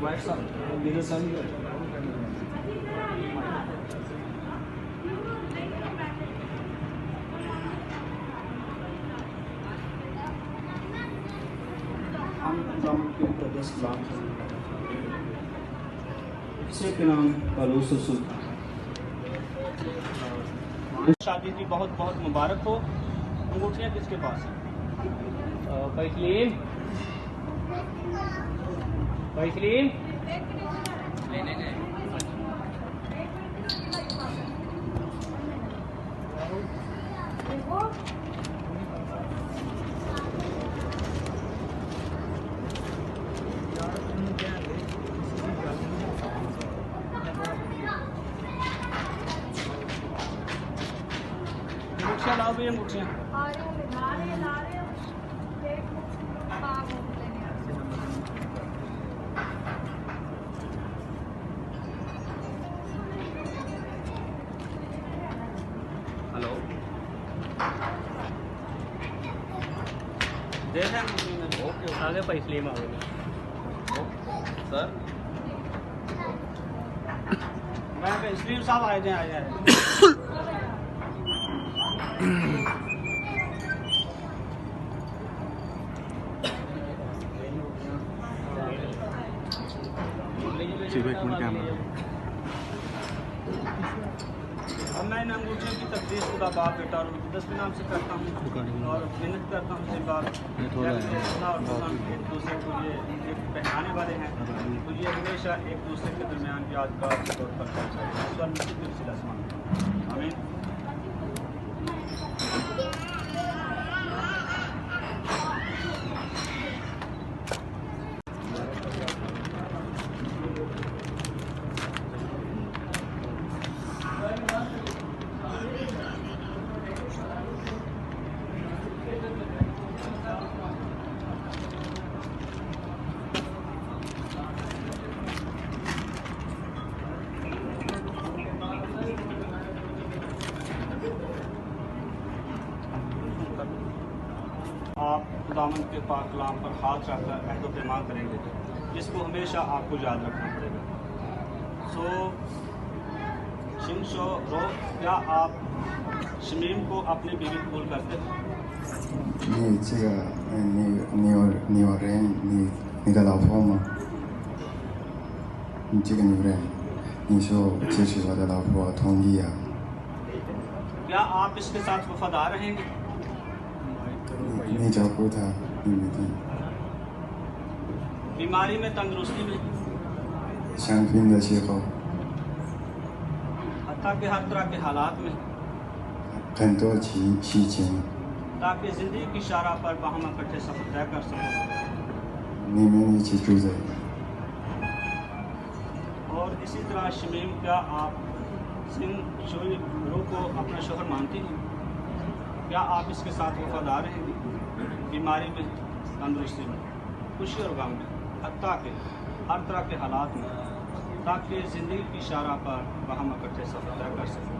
के नाम शादी की बहुत बहुत मुबारक हो। अंगूठियाँ किसके पास हैं? फैसलीन लेने गए। अंगूठियाँ लाओ भैया, अंगूठियाँ। हेलो, दे दें ओके आगे पैसे मांगेंगे सर। मैं इसलिए साहब आए जाए अब मैं इन अंगूठियों की तकदीस खुदा बाप बेटा और मुक़द्दस के नाम से करता हूँ और मिन्नत करता हूँ एक बार एक दूसरे को ये पहनाने वाले हैं तो ये हमेशा एक दूसरे के दरमियान की यादगार के तौर पर पहुँचाएगा। आमीन। आप खुदावंद के पाक कलाम पर हाथ रखकर अहद व पैमान करेंगे जिसको हमेशा आपको याद रखना पड़ेगा। शिंशो रो, क्या आप शमीम को अपनी बीवी कबूल करते हैं? 你这个，你有人，你的老婆吗？你这个女人，你说支持我的老婆，同意啊？ क्या आप इसके साथ वफादार रहेंगे? 你照顾她，你每天 बीमारी में, तंदुरुस्ती में, 生病的时候， हत्ता के हर तरह के हालात में, 很多事情， ताकि ज़िंदगी की शारा पर हम इकट्ठे सफ़र तय कर सकें 你们一起住在， और इसी तरह शमीम, क्या आप सिंह शोई रो को अपना शोहर मानती हैं? क्या आप इसके साथ वफादार रहेंगे बीमारी में, तंदुरुस्ती में, खुशी और गम में, हत्ता के हर तरह के हालात में, ताकि ज़िंदगी की शारा पर हम इकट्ठे सफ़र तय कर सकें?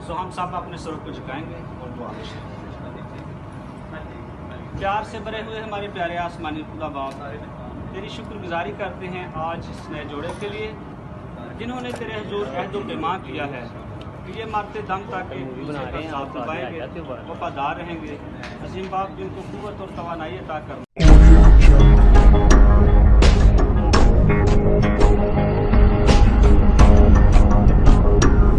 तो हम सब अपने सरों को झुकाएंगे और दुआ में प्यार से भरे हुए हमारे प्यारे आसमानी खुदा बाप, तेरी शुक्रगुजारी करते हैं आज इस नए जोड़े के लिए जिन्होंने तेरे हुजूर अहद व पैमान किया है कि ये मरते दम तक साथ निभाएंगे, वफादार रहेंगे। अजीम बाप, जिनको कुव्वत और तवानाई अता कर